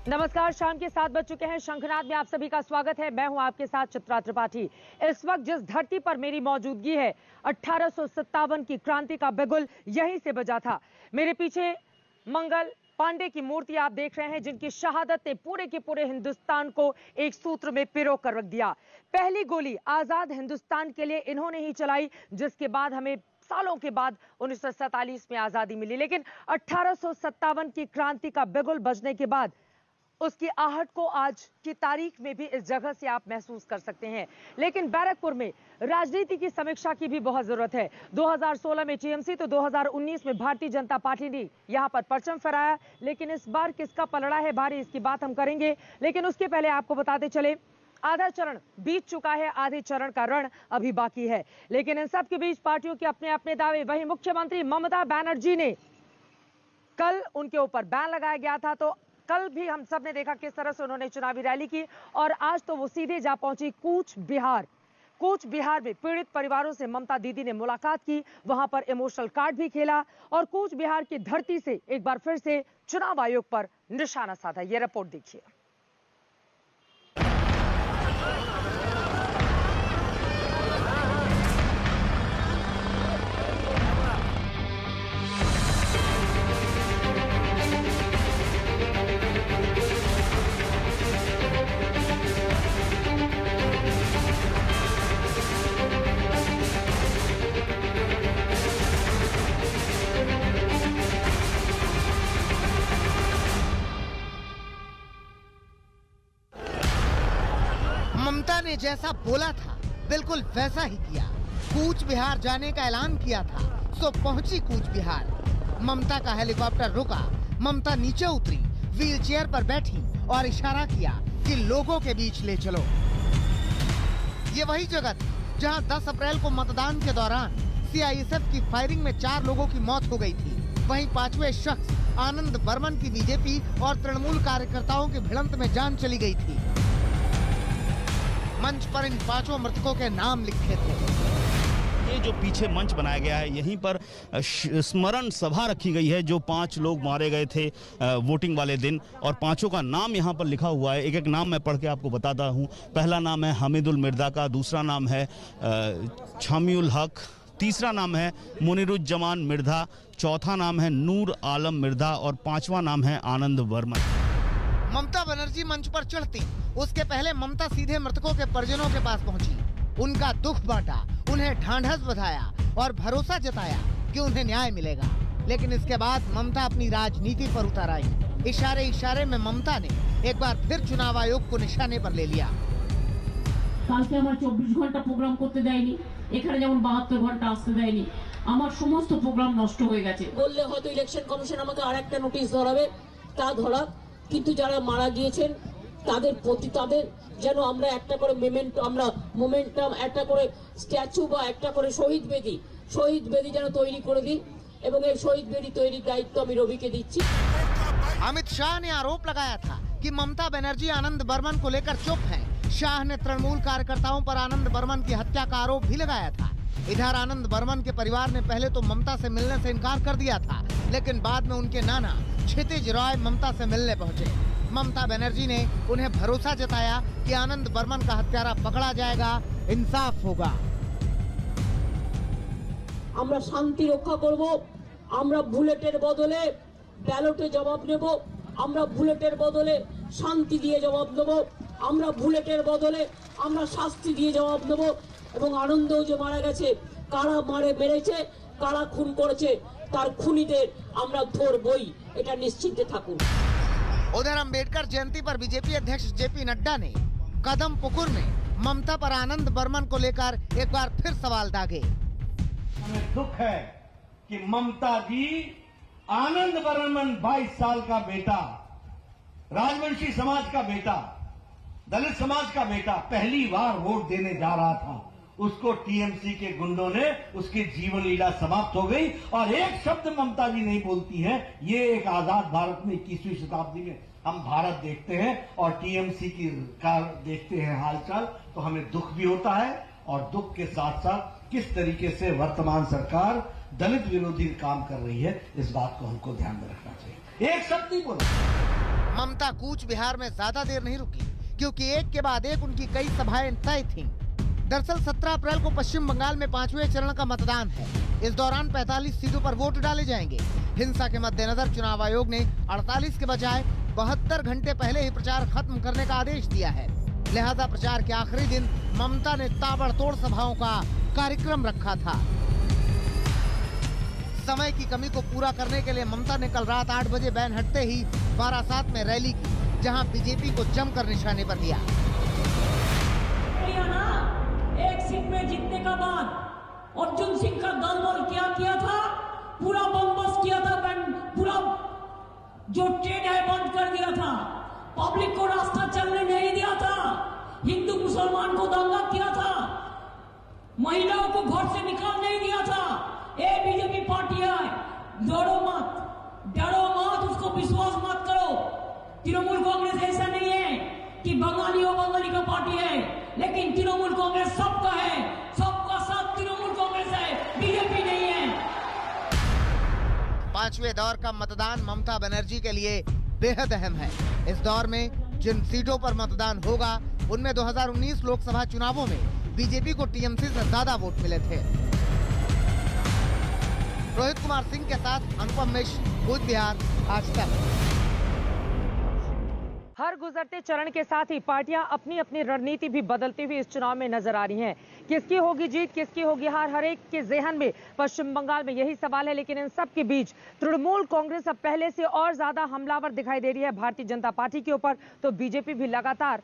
नमस्कार, शाम के 7 बज चुके हैं। शंखनाद में आप सभी का स्वागत है। मैं हूं आपके साथ चित्रा त्रिपाठी। इस वक्त जिस धरती पर मेरी मौजूदगी है, 1857 की क्रांति का बिगुल यहीं से बजा था। मेरे पीछे मंगल पांडे की मूर्ति आप देख रहे हैं, जिनकी शहादत ने पूरे के पूरे हिंदुस्तान को एक सूत्र में पिरो कर रख दिया। पहली गोली आजाद हिंदुस्तान के लिए इन्होंने ही चलाई, जिसके बाद हमें सालों के बाद 1947 में आजादी मिली। लेकिन 1857 की क्रांति का बिगुल बजने के बाद उसकी आहट को आज की तारीख में भी इस जगह से आप महसूस कर सकते हैं। लेकिन बैरकपुर में राजनीति की समीक्षा की भी बहुत जरूरत है। 2016 में टीएमसी तो 2019 में भारतीय जनता पार्टी ने यहां पर परचम फहराया। लेकिन इस बार किसका पलड़ा है भारी, इसकी बात हम करेंगे। लेकिन उसके पहले आपको बताते चले, आधा चरण बीत चुका है, आधे चरण का रण अभी बाकी है। लेकिन इन सब के बीच पार्टियों के अपने अपने दावे। वहीं मुख्यमंत्री ममता बनर्जी ने कल उनके ऊपर बैन लगाया गया था, तो कल भी हम सब ने देखा किस तरह से उन्होंने चुनावी रैली की। और आज तो वो सीधे जा पहुंची कूच बिहार। कूच बिहार में पीड़ित परिवारों से ममता दीदी ने मुलाकात की, वहां पर इमोशनल कार्ड भी खेला और कूच बिहार की धरती से एक बार फिर से चुनाव आयोग पर निशाना साधा। ये रिपोर्ट देखिए। ममता ने जैसा बोला था बिल्कुल वैसा ही किया। कूच बिहार जाने का ऐलान किया था, सो पहुंची कूच बिहार। ममता का हेलीकॉप्टर रुका, ममता नीचे उतरी, व्हीलचेयर पर बैठी और इशारा किया कि लोगों के बीच ले चलो। ये वही जगह थी जहां 10 अप्रैल को मतदान के दौरान सीआईएसएफ की फायरिंग में 4 लोगों की मौत हो गई थी। वहीं 5वें शख्स आनंद बर्मन की बीजेपी और तृणमूल कार्यकर्ताओं की भिड़ंत में जान चली गई थी। मंच पर इन 5 मृतकों के नाम लिखे थे। ये जो पीछे मंच बनाया गया है, यहीं पर स्मरण सभा रखी गई है। जो 5 लोग मारे गए थे वोटिंग वाले दिन, और 5 का नाम यहाँ पर लिखा हुआ है। एक एक नाम मैं पढ़ के आपको बताता हूँ। पहला नाम है हामिदुल मिर्जा का, दूसरा नाम है छामिउल हक, तीसरा नाम है मुनीरुज्जमान मिर्जा, चौथा नाम है नूर आलम मिर्जा और 5वां नाम है आनंद वर्मन। ममता बनर्जी मंच पर चढ़ती, उसके पहले ममता सीधे मृतकों के परिजनों के पास पहुंची। उनका दुख बांटा, उन्हें ढांढस बधाया और भरोसा जताया कि उन्हें न्याय मिलेगा। लेकिन इसके बाद ममता अपनी राजनीति पर उतर आई। इशारे इशारे में ममता ने एक बार फिर चुनाव आयोग को निशाने पर ले लिया। কালকে আমার 24 ঘন্টা প্রোগ্রাম করতে দেয়নি, এখানে যেমন 72 ঘন্টা আসতে দেয়নি। আমার সমস্ত প্রোগ্রাম নষ্ট হয়ে গেছে। বললে হয়তো ইলেকশন কমিশন আমাকে আরেকটা নোটিশ ধরাবে, তা ধরা। কিন্তু যারা মারা গিয়েছেন তাদের প্রতি তাদের যেন আমরা একটা করে মোমেন্টাম একটা করে স্ট্যাচু বা একটা করে শহীদ বেদি যেন তৈরি করে দিই, এবং এই শহীদ বেদি তৈরির দায়িত্ব আমি রবিকে দিচ্ছি। अमित शाह ने आरोप लगाया था कि ममता बनर्जी आनंद बर्मन को लेकर चुप हैं। शाह ने तृणमूल कार्यकर्ताओं पर आनंद बर्मन की हत्या का आरोप भी लगाया था। इधर आनंद बर्मन के परिवार ने पहले तो ममता से मिलने से इनकार कर दिया था, लेकिन बाद में उनके नाना क्षितिज रॉय ममता से मिलने पहुंचे। ममता बनर्जी ने उन्हें भरोसा जताया कि आनंद बर्मन का हत्यारा पकड़ा जाएगा, इंसाफ होगा। আমরা শান্তি রক্ষা করব, আমরা বুলেটের বদলে ব্যালটে জবাব নেব, আমরা বুলেটের বদলে শান্তি দিয়ে জবাব দেব, আমরা বুলেটের বদলে আমরা শাস্তি দিয়ে জবাব দেব। এবং আনন্দও যে মারা গেছে, কারা মেরেছে, কারা খুন করেছে, তার খুনিদের আমরা ধরবই, এটা নিশ্চিন্তে থাকুন। उधर अंबेडकर जयंती पर बीजेपी अध्यक्ष जेपी नड्डा ने कदम पुकुर में ममता पर आनंद बर्मन को लेकर एक बार फिर सवाल दागे। हमें दुख है कि ममता जी आनंद बर्मन 22 साल का बेटा, राजवंशी समाज का बेटा, दलित समाज का बेटा, पहली बार वोट देने जा रहा था। उसको टीएमसी के गुंडों ने, उसकी जीवन लीला समाप्त हो गई और एक शब्द ममता जी नहीं बोलती हैं। ये एक आजाद भारत में 21वीं शताब्दी में हम भारत देखते हैं और टीएमसी की का देखते हैं हालचाल, तो हमें दुख भी होता है। और दुख के साथ साथ किस तरीके से वर्तमान सरकार दलित विरोधी काम कर रही है, इस बात को हमको ध्यान में रखना चाहिए। एक शब्द नहीं बोला। ममता कूच बिहार में ज्यादा देर नहीं रुकी, क्योंकि एक के बाद एक उनकी कई सभाएं तय थीं। दरअसल 17 अप्रैल को पश्चिम बंगाल में 5वें चरण का मतदान है। इस दौरान 45 सीटों पर वोट डाले जाएंगे। हिंसा के मद्देनजर चुनाव आयोग ने 48 के बजाय 72 घंटे पहले ही प्रचार खत्म करने का आदेश दिया है। लिहाजा प्रचार के आखिरी दिन ममता ने ताबड़तोड़ सभाओं का कार्यक्रम रखा था। समय की कमी को पूरा करने के लिए ममता ने कल रात 8 बजे बैन हटते ही बारासात में रैली की, जहां बीजेपी को जमकर निशाने पर लिया। एक सीट में जीतने का बाद अर्जुन सिंह का दल क्या किया था, पूरा बंदोबस्त किया था, पूरा जो ट्रेन है बंद कर दिया था, पब्लिक को रास्ता चलने नहीं दिया था, हिंदू मुसलमान को दंगा किया था, महिलाओं को घर से निकाल नहीं दिया था। ये बीजेपी पार्टी है, डरो मत, उसको विश्वास मत करो। तृणमूल कांग्रेस ऐसा नहीं है कि बंगाली और बंगाली का पार्टी है, लेकिन तृणमूल कांग्रेस सबका है, सबका साथ तृणमूल कांग्रेस है, बीजेपी नहीं है। 5वें दौर का मतदान ममता बनर्जी के लिए बेहद अहम है। इस दौर में जिन सीटों पर मतदान होगा, उनमें 2019 लोकसभा चुनावों में बीजेपी को टीएमसी से ज्यादा वोट मिले थे। रोहित कुमार सिंह के साथ अनुपम मिश्र, कूच बिहार, आज तक। हर गुजरते चरण के साथ ही पार्टियां अपनी अपनी रणनीति भी बदलती हुई इस चुनाव में नजर आ रही हैं। किसकी होगी जीत, किसकी होगी हार, हर एक के जेहन में पश्चिम बंगाल में यही सवाल है। लेकिन इन सब के बीच तृणमूल कांग्रेस अब पहले से और ज्यादा हमलावर दिखाई दे रही है भारतीय जनता पार्टी के ऊपर, तो बीजेपी भी लगातार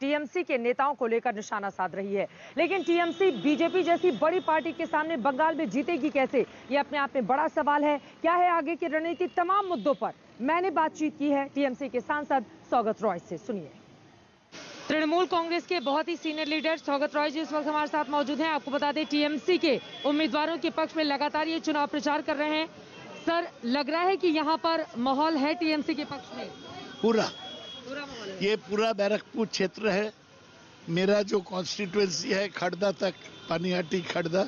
टीएमसी के नेताओं को लेकर निशाना साध रही है। लेकिन टीएमसी बीजेपी जैसी बड़ी पार्टी के सामने बंगाल में जीतेगी कैसे, ये अपने आप में बड़ा सवाल है। क्या है आगे की रणनीति, तमाम मुद्दों पर मैंने बातचीत की है टीएमसी के सांसद सौगत रॉय से। सुनिए। तृणमूल कांग्रेस के बहुत ही सीनियर लीडर सौगत रॉय जी इस वक्त हमारे साथ मौजूद हैं। आपको बता दें टीएमसी के उम्मीदवारों के पक्ष में लगातार ये चुनाव प्रचार कर रहे हैं। सर, लग रहा है कि यहाँ पर माहौल है टीएमसी के पक्ष में? पूरा माहौल है। ये पूरा बैरकपुर क्षेत्र है, मेरा जो कॉन्स्टिट्यूएंसी है, खड़दा तक, पानीहाटी खड़दा,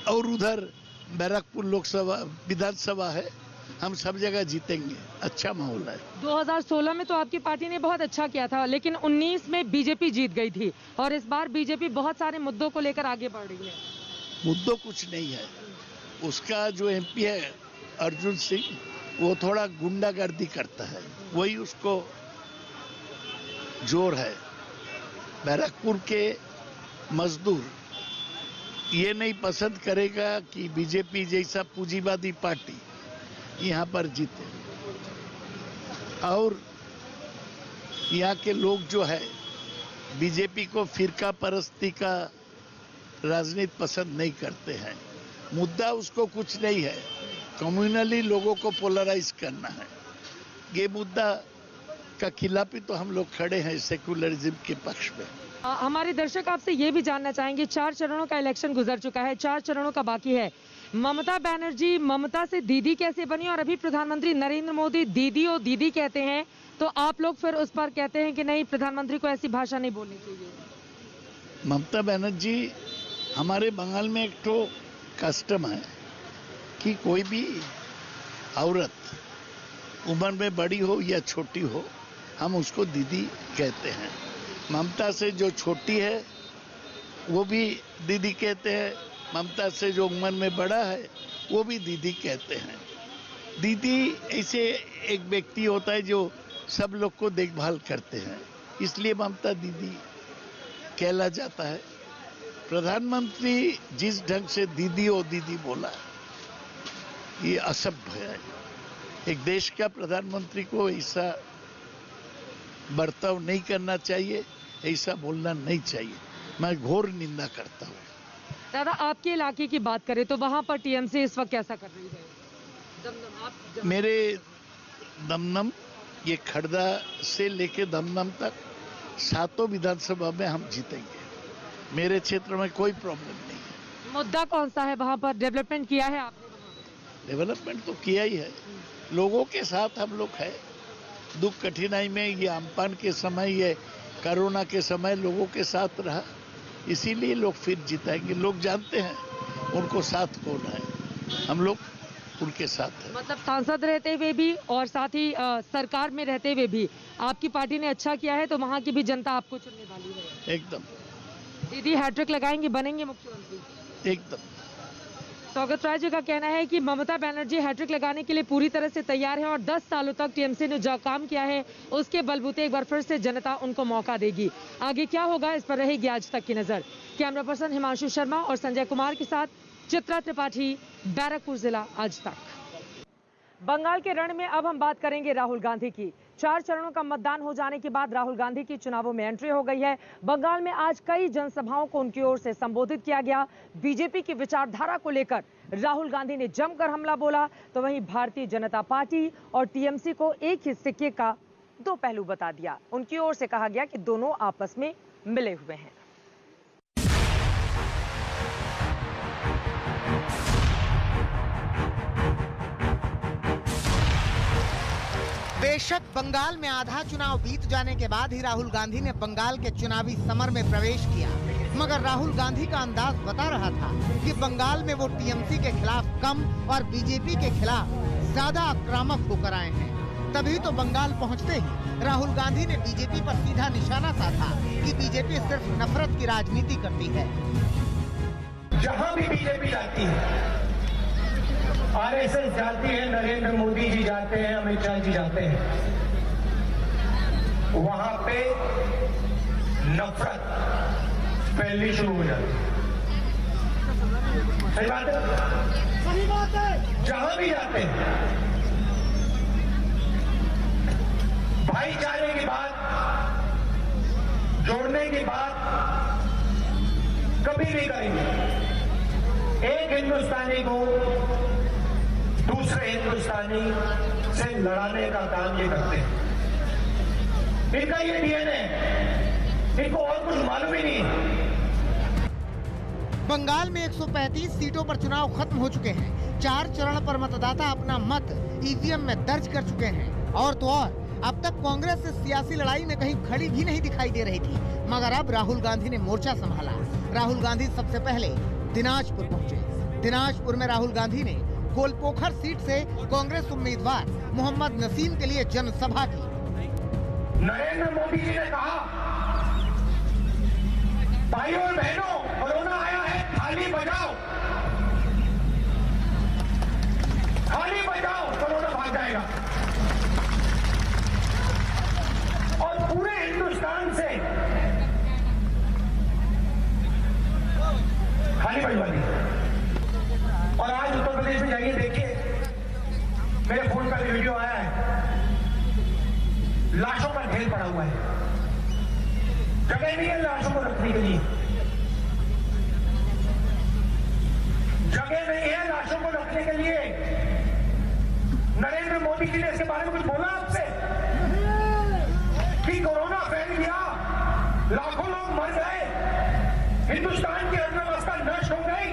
और उधर बैरकपुर लोकसभा विधानसभा है, हम सब जगह जीतेंगे। अच्छा माहौल है। 2016 में तो आपकी पार्टी ने बहुत अच्छा किया था, लेकिन 19 में बीजेपी जीत गई थी और इस बार बीजेपी बहुत सारे मुद्दों को लेकर आगे बढ़ रही है। मुद्दों कुछ नहीं है, उसका जो एमपी है अर्जुन सिंह, वो थोड़ा गुंडागर्दी करता है, वही उसको जोर है। बैरकपुर के मजदूर ये नहीं पसंद करेगा कि बीजेपी जैसा पूंजीवादी पार्टी यहाँ पर जीते, और यहाँ के लोग जो है बीजेपी को फिरका परस्ती का राजनीति पसंद नहीं करते हैं। मुद्दा उसको कुछ नहीं है, कम्युनली लोगों को पोलराइज करना है। ये मुद्दा का खिलाफ ही तो हम लोग खड़े हैं, सेकुलरिज्म के पक्ष में। हमारे दर्शक आपसे ये भी जानना चाहेंगे, 4 चरणों का इलेक्शन गुजर चुका है, 4 चरणों का बाकी है। ममता बनर्जी ममता से दीदी कैसे बनी, और अभी प्रधानमंत्री नरेंद्र मोदी दीदी और दीदी कहते हैं, तो आप लोग फिर उस पर कहते हैं कि नहीं, प्रधानमंत्री को ऐसी भाषा नहीं बोलनी चाहिए। ममता बनर्जी हमारे बंगाल में एक तो कस्टम है कि कोई भी औरत उम्र में बड़ी हो या छोटी हो, हम उसको दीदी कहते हैं। ममता से जो छोटी है वो भी दीदी कहते हैं, ममता से जो उम्र में बड़ा है वो भी दीदी कहते हैं। दीदी ऐसे एक व्यक्ति होता है जो सब लोग को देखभाल करते हैं, इसलिए ममता दीदी कहला जाता है। प्रधानमंत्री जिस ढंग से दीदी और दीदी बोला, ये असभ्य है। एक देश का प्रधानमंत्री को ऐसा बर्ताव नहीं करना चाहिए, ऐसा बोलना नहीं चाहिए। मैं घोर निंदा करता हूँ। दादा, आपके इलाके की बात करें तो वहां पर टीएमसी इस वक्त कैसा कर रही है? मेरे दमदम, ये खड़दा से लेके दमदम तक 7 विधानसभा में हम जीतेंगे। मेरे क्षेत्र में कोई प्रॉब्लम नहीं है। मुद्दा कौन सा है वहां पर? डेवलपमेंट किया है आपने? डेवलपमेंट तो किया ही है, लोगों के साथ हम लोग है। दुख कठिनाई में, ये अम्फान के समय, ये कोरोना के समय लोगों के साथ रहा, इसीलिए लोग फिर जिताएंगे। लोग जानते हैं उनको साथ कौन है। हम लोग उनके साथ है। मतलब सांसद रहते हुए भी और साथ ही सरकार में रहते हुए भी आपकी पार्टी ने अच्छा किया है, तो वहाँ की भी जनता आपको चुनने वाली है। एकदम। दीदी हैट्रिक लगाएंगे, बनेंगे मुख्यमंत्री? एकदम। स्वागत राय जी का कहना है कि ममता बनर्जी हैट्रिक लगाने के लिए पूरी तरह से तैयार है और 10 सालों तक टीएमसी ने जो काम किया है उसके बलबूते एक बार फिर से जनता उनको मौका देगी। आगे क्या होगा इस पर रहेगी आज तक की नजर। कैमरा पर्सन हिमांशु शर्मा और संजय कुमार के साथ चित्रा त्रिपाठी, बैरकपुर जिला आज तक। बंगाल के रण में अब हम बात करेंगे राहुल गांधी की। 4 चरणों का मतदान हो जाने के बाद राहुल गांधी की चुनावों में एंट्री हो गई है। बंगाल में आज कई जनसभाओं को उनकी ओर से संबोधित किया गया। बीजेपी की विचारधारा को लेकर राहुल गांधी ने जमकर हमला बोला, तो वहीं भारतीय जनता पार्टी और टीएमसी को एक ही सिक्के का 2 पहलू बता दिया। उनकी ओर से कहा गया कि दोनों आपस में मिले हुए हैं। बेशक बंगाल में आधा चुनाव बीत जाने के बाद ही राहुल गांधी ने बंगाल के चुनावी समर में प्रवेश किया, मगर राहुल गांधी का अंदाज बता रहा था कि बंगाल में वो टीएमसी के खिलाफ कम और बीजेपी के खिलाफ ज्यादा आक्रामक होकर आए हैं। तभी तो बंगाल पहुंचते ही राहुल गांधी ने बीजेपी पर सीधा निशाना साधा कि बीजेपी सिर्फ नफरत की राजनीति करती है। जहां भी बीजेपी जाती है, आरएसएस जाती है, नरेंद्र मोदी जी जाते हैं, अमित शाह जी जाते हैं, वहां पे नफरत फैलनी शुरू हो जाती है। सही बात है? सही बात है। जहां भी जाते हैं, भाईचारे की बात, जोड़ने की बात कभी नहीं करेंगे। एक हिंदुस्तानी को दूसरे हिंदुस्तानी से लड़ाने का काम ये करते हैं। इनका ये डीएनए, इनको और कुछ मालूम ही नहीं। बंगाल में 135 सीटों पर चुनाव खत्म हो चुके हैं। 4 चरण पर मतदाता अपना मत ईवीएम में दर्ज कर चुके हैं। और तो और अब तक कांग्रेस इस सियासी लड़ाई में कहीं खड़ी भी नहीं दिखाई दे रही थी, मगर अब राहुल गांधी ने मोर्चा संभाला। राहुल गांधी सबसे पहले दिनाजपुर पहुंचे। दिनाजपुर में राहुल गांधी ने गोलपोखर सीट से कांग्रेस उम्मीदवार मोहम्मद नसीम के लिए जनसभा की। नरेंद्र मोदी जी ने कहा, भाइयों और बहनों, कोरोना आया है, थाली बजाओ, थाली बजाओ, कोरोना भाग जाएगा। और पूरे हिंदुस्तान से थाली बजवा दी। और आज उत्तर प्रदेश में जाइए, देखिए, मेरे फोन पर भी वीडियो आया है, लाशों का ढेर पड़ा हुआ है, जगह नहीं है लाशों को रखने के लिए, जगह नहीं है लाशों को रखने के लिए। नरेंद्र मोदी जी ने इसके बारे में कुछ बोला आपसे कि कोरोना फैल गया, लाखों लोग मर गए, हिंदुस्तान की अर्थव्यवस्था नष्ट हो गई,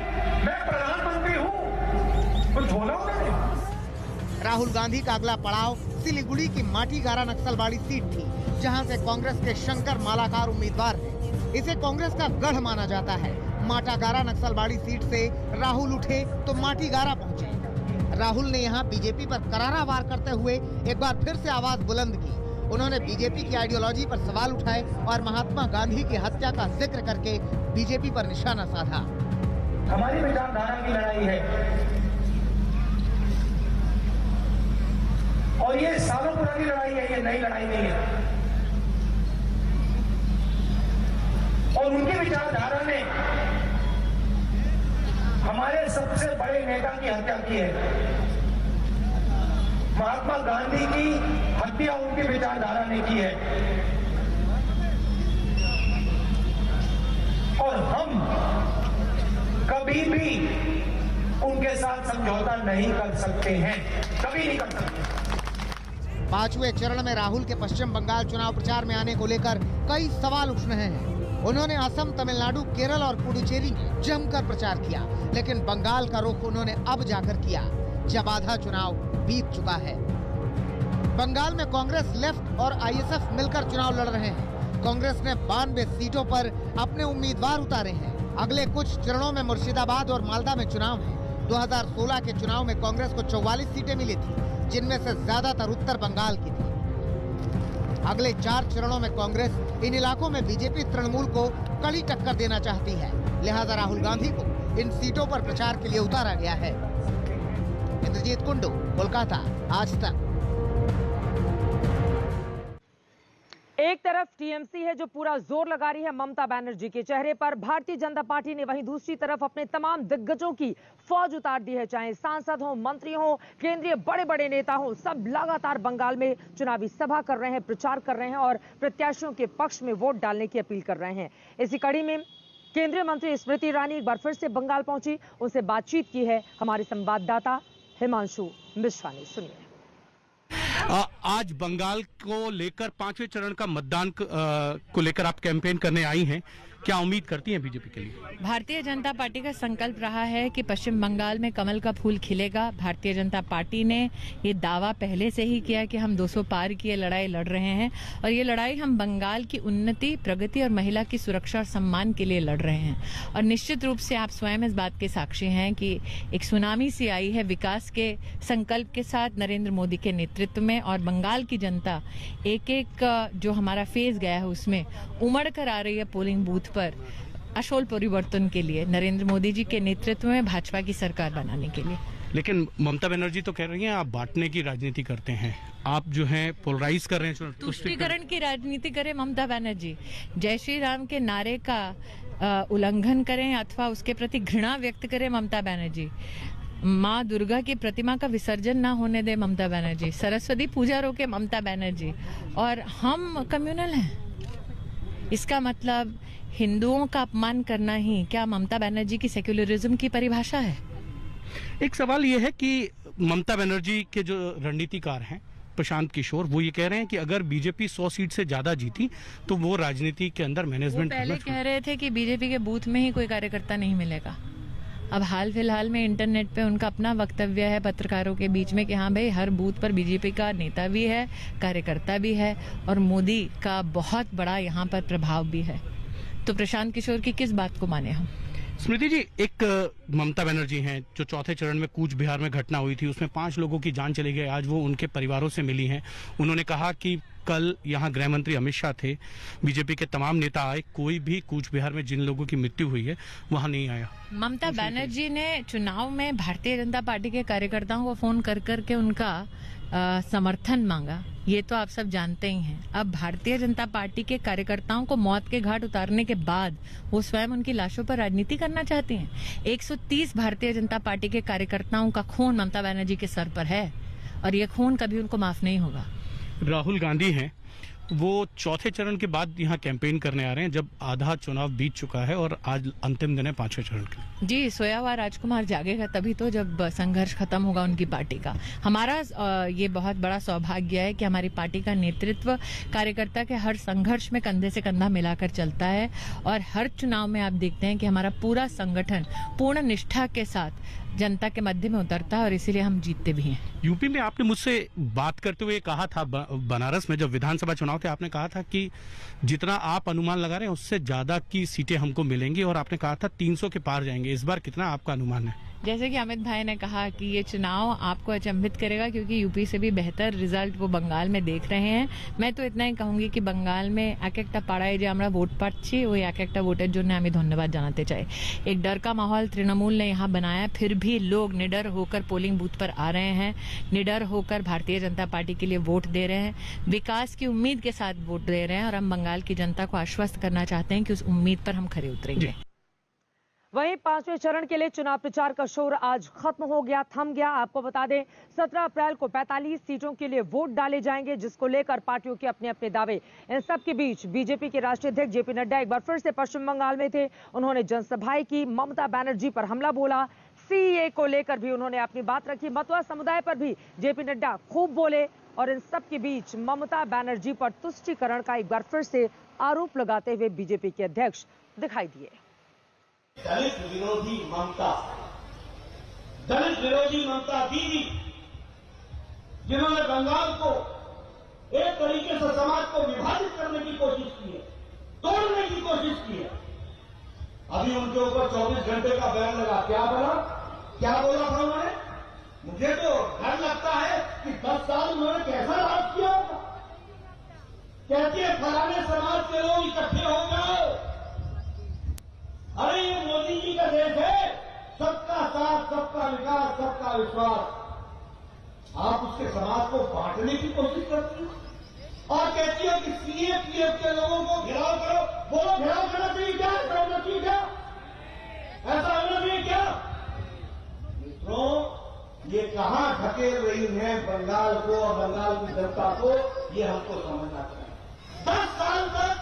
मैं प्रधानमंत्री हूं, कुछ बोला उन्होंने? राहुल गांधी का अगला पड़ाव सिलीगुड़ी की माटीगारा नक्सलबाड़ी सीट थी, जहां से कांग्रेस के शंकर मालाकार उम्मीदवार हैं। इसे कांग्रेस का गढ़ माना जाता है। माटागारा नक्सलबाड़ी सीट से राहुल उठे तो माटीगारा पहुंचे। राहुल ने यहां बीजेपी पर करारा वार करते हुए एक बार फिर से आवाज बुलंद की। उन्होंने बीजेपी की आइडियोलॉजी पर सवाल उठाए और महात्मा गांधी की हत्या का जिक्र करके बीजेपी पर निशाना साधा। हमारी विचारधारा की लड़ाई है और ये सालों पुरानी लड़ाई है, ये नई लड़ाई नहीं है। और उनकी विचारधारा ने हमारे सबसे बड़े नेता की हत्या की है। महात्मा गांधी की हत्या उनकी विचारधारा ने की है और हम कभी भी उनके साथ समझौता नहीं कर सकते हैं, कभी नहीं कर सकते। 5वें चरण में राहुल के पश्चिम बंगाल चुनाव प्रचार में आने को लेकर कई सवाल उठ रहे हैं। उन्होंने असम, तमिलनाडु, केरल और पुडुचेरी में जमकर प्रचार किया, लेकिन बंगाल का रुख उन्होंने अब जाकर किया, जब आधा चुनाव बीत चुका है। बंगाल में कांग्रेस, लेफ्ट और आईएसएफ मिलकर चुनाव लड़ रहे हैं। कांग्रेस ने 92 सीटों पर अपने उम्मीदवार उतारे हैं। अगले कुछ चरणों में मुर्शिदाबाद और मालदा में चुनाव है। 2016 के चुनाव में कांग्रेस को 44 सीटें मिली थी, जिनमें से ज्यादातर उत्तर बंगाल की थी। अगले 4 चरणों में कांग्रेस इन इलाकों में बीजेपी तृणमूल को कड़ी टक्कर देना चाहती है, लिहाजा राहुल गांधी को इन सीटों पर प्रचार के लिए उतारा गया है। इंद्रजीत कुंडू, कोलकाता, आज तक। एक तरफ टीएमसी है जो पूरा जोर लगा रही है ममता बनर्जी के चेहरे पर, भारतीय जनता पार्टी ने वहीं दूसरी तरफ अपने तमाम दिग्गजों की फौज उतार दी है। चाहे सांसद हो, मंत्री हो, केंद्रीय बड़े बड़े नेता हो, सब लगातार बंगाल में चुनावी सभा कर रहे हैं, प्रचार कर रहे हैं और प्रत्याशियों के पक्ष में वोट डालने की अपील कर रहे हैं। इसी कड़ी में केंद्रीय मंत्री स्मृति ईरानी एक बार फिर से बंगाल पहुंची, उनसे बातचीत की है हमारे संवाददाता हिमांशु मिश्रा ने। सुनिए। आज बंगाल को लेकर 5वें चरण का मतदान को लेकर आप कैंपेन करने आई हैं, क्या उम्मीद करती हैं बीजेपी के लिए? भारतीय जनता पार्टी का संकल्प रहा है कि पश्चिम बंगाल में कमल का फूल खिलेगा। भारतीय जनता पार्टी ने ये दावा पहले से ही किया कि हम 200 पार की ये लड़ाई लड़ रहे हैं और ये लड़ाई हम बंगाल की उन्नति, प्रगति और महिला की सुरक्षा और सम्मान के लिए लड़ रहे हैं। और निश्चित रूप से आप स्वयं इस बात के साक्षी हैं कि एक सुनामी सी आई है विकास के संकल्प के साथ नरेंद्र मोदी के नेतृत्व में, और बंगाल की जनता एक एक जो हमारा फेज गया है उसमें उमड़ कर आ रही है पोलिंग बूथ पर अशोल परिवर्तन के लिए, नरेंद्र मोदी जी के नेतृत्व में भाजपा की सरकार बनाने के लिए। लेकिन ममता बनर्जी तो कह रही हैं आप बांटने की राजनीति करते हैं, आप जो है पोलराइज कर रहे हैं, तुष्टीकरण की राजनीति करें ममता बनर्जी, जय श्री राम के नारे का उल्लंघन करें अथवा उसके प्रति घृणा व्यक्त करें ममता बनर्जी, माँ दुर्गा की प्रतिमा का विसर्जन ना होने दे ममता बनर्जी, सरस्वती पूजा रोके ममता बनर्जी, और हम कम्युनल हैं, इसका मतलब हिंदुओं का अपमान करना ही क्या ममता बनर्जी की सेक्युलरिज्म की परिभाषा है? एक सवाल यह है कि ममता बनर्जी के जो रणनीतिकार हैं प्रशांत किशोर, वो ये कह रहे हैं कि अगर बीजेपी 100 सीट से ज्यादा जीती तो वो राजनीति के अंदर मैनेजमेंट पहले कह रहे थे कि बीजेपी के बूथ में ही कोई कार्यकर्ता नहीं मिलेगा। अब हाल फिलहाल में इंटरनेट पे उनका अपना वक्तव्य है पत्रकारों के बीच में कि हाँ भाई हर बूथ पर बीजेपी का नेता भी है, कार्यकर्ता भी है और मोदी का बहुत बड़ा यहाँ पर प्रभाव भी है। तो प्रशांत किशोर की किस बात को माने हम? स्मृति जी, एक ममता बनर्जी हैं जो चौथे चरण में कूच बिहार में घटना हुई थी, उसमें 5 लोगों की जान चली गई, आज वो उनके परिवारों से मिली हैं। उन्होंने कहा कि कल यहाँ गृह मंत्री अमित शाह थे, बीजेपी के तमाम नेता आए, कोई भी कूच बिहार में जिन लोगों की मृत्यु हुई है वहां नहीं आया। ममता बनर्जी ने चुनाव में भारतीय जनता पार्टी के कार्यकर्ताओं को फोन कर करके उनका समर्थन मांगा, ये तो आप सब जानते ही हैं। अब भारतीय जनता पार्टी के कार्यकर्ताओं को मौत के घाट उतारने के बाद वो स्वयं उनकी लाशों पर राजनीति करना चाहती हैं। 130 भारतीय जनता पार्टी के कार्यकर्ताओं का खून ममता बनर्जी के सर पर है और ये खून कभी उनको माफ नहीं होगा। राहुल गांधी हैं, वो चौथे चरण के बाद यहाँ कैंपेन करने आ रहे हैं जब आधा चुनाव बीत चुका है और आज अंतिम दिन है 5वें चरण के। जी, सोया हुआ राजकुमार जागेगा तभी तो जब संघर्ष खत्म होगा उनकी पार्टी का। हमारा ये बहुत बड़ा सौभाग्य है कि हमारी पार्टी का नेतृत्व कार्यकर्ता के हर संघर्ष में कंधे से कंधा मिलाकर चलता है और हर चुनाव में आप देखते हैं कि हमारा पूरा संगठन पूर्ण निष्ठा के साथ जनता के मध्य में उतरता है और इसीलिए हम जीतते भी हैं। यूपी में आपने मुझसे बात करते हुए कहा था, बनारस में जब विधानसभा चुनाव थे, आपने कहा था कि जितना आप अनुमान लगा रहे हैं उससे ज्यादा की सीटें हमको मिलेंगी और आपने कहा था 300 के पार जाएंगे। इस बार कितना आपका अनुमान है? जैसे कि अमित भाई ने कहा कि ये चुनाव आपको अचंभित करेगा क्योंकि यूपी से भी बेहतर रिजल्ट वो बंगाल में देख रहे हैं। मैं तो इतना ही कहूंगी कि बंगाल में एक একটা পাড়ায় যে আমরা ভোট পাচ্ছি ওই এক একটা ভোটের জন্য আমি ধন্যবাদ জানাতে চাই। एक डर का माहौल तृणमूल ने यहाँ बनाया, फिर भी लोग निडर होकर पोलिंग बूथ पर आ रहे हैं, निडर होकर भारतीय जनता पार्टी के लिए वोट दे रहे हैं, विकास की उम्मीद के साथ वोट दे रहे हैं और हम बंगाल की जनता को आश्वस्त करना चाहते हैं कि उस उम्मीद पर हम खरे उतरेंगे। वहीं 5वें चरण के लिए चुनाव प्रचार का शोर आज खत्म हो गया, थम गया। आपको बता दें 17 अप्रैल को 45 सीटों के लिए वोट डाले जाएंगे, जिसको लेकर पार्टियों के अपने अपने दावे। इन सब के बीच बीजेपी के राष्ट्रीय अध्यक्ष जेपी नड्डा एक बार फिर से पश्चिम बंगाल में थे। उन्होंने जनसभाएं की, ममता बनर्जी पर हमला बोला, सीए को लेकर भी उन्होंने अपनी बात रखी, मतुआ समुदाय पर भी जेपी नड्डा खूब बोले और इन सब के बीच ममता बनर्जी पर तुष्टीकरण का एक बार फिर से आरोप लगाते हुए बीजेपी के अध्यक्ष दिखाई दिए। दलित विरोधी ममता, दलित विरोधी ममता दीदी, जिन्होंने बंगाल को एक तरीके से समाज को विभाजित करने की कोशिश की है, तोड़ने की कोशिश की है। अभी उनके ऊपर 24 घंटे का बैन लगा, क्या बना? क्या बोला था उन्होंने? मुझे तो डर लगता है कि 10 साल उन्होंने कैसा राज किया होगा। कहती है फलाने समाज के लोग इकट्ठे हो जाओ। अरे ये मोदी जी का देश है, सबका साथ, सबका विकास, सबका विश्वास। आप उसके समाज को बांटने की कोशिश करती हो और कहती हो कि सीएपीएफ के लोगों को घेराव करो। बोलो, घेराव करना चाहिए क्या? ऐसा होना चाहिए क्या? ऐसा होना चाहिए क्या? मित्रों, ये कहां धकेल रही है बंगाल को और बंगाल की जनता को, ये हमको समझना चाहिए। 10 साल तक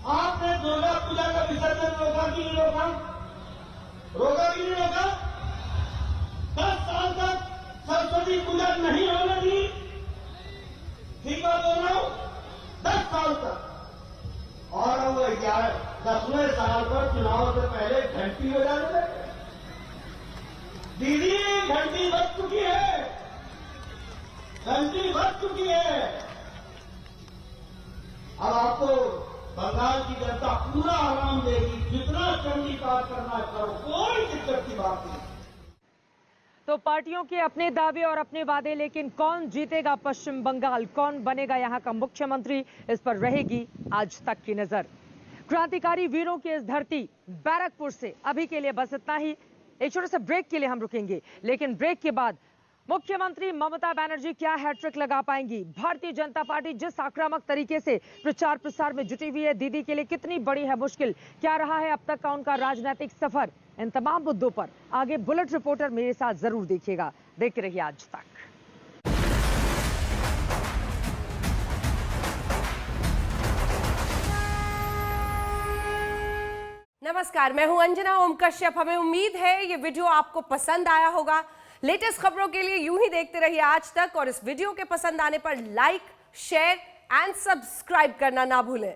आपने दुर्गा पूजा का विसर्जन रोका कि नहीं रोका? रोका कि नहीं रोका? 10 साल तक सरस्वती पूजा नहीं होने दी। ठीक बात बोल रहा हूं? 10 साल तक। और अब 10वें साल पर चुनाव से पहले घंटी बजाने लगे। दीदी, घंटी बज चुकी है, घंटी बज चुकी है। अब आपको बंगाल की जनता पूरा आराम देगी, जितना चंडी पाठ करना करो, कोई दिक्कत की बात नहीं। तो पार्टियों के अपने दावे और अपने वादे, लेकिन कौन जीतेगा पश्चिम बंगाल, कौन बनेगा यहां का मुख्यमंत्री, इस पर रहेगी आज तक की नजर। क्रांतिकारी वीरों की इस धरती बैरकपुर से अभी के लिए बस इतना ही। एक छोटे से ब्रेक के लिए हम रुकेंगे, लेकिन ब्रेक के बाद मुख्यमंत्री ममता बनर्जी क्या हैट्रिक लगा पाएंगी? भारतीय जनता पार्टी जिस आक्रामक तरीके से प्रचार प्रसार में जुटी हुई है, दीदी के लिए कितनी बड़ी है मुश्किल? क्या रहा है अब तक का उनका राजनीतिक सफर? इन तमाम मुद्दों पर आगे बुलेट रिपोर्टर मेरे साथ जरूर देखिएगा। देखते रहिए आज तक। नमस्कार, मैं हूं अंजना ओम कश्यप। हमें उम्मीद है ये वीडियो आपको पसंद आया होगा। लेटेस्ट खबरों के लिए यूं ही देखते रहिए आज तक, और इस वीडियो के पसंद आने पर लाइक, शेयर एंड सब्सक्राइब करना ना भूलें।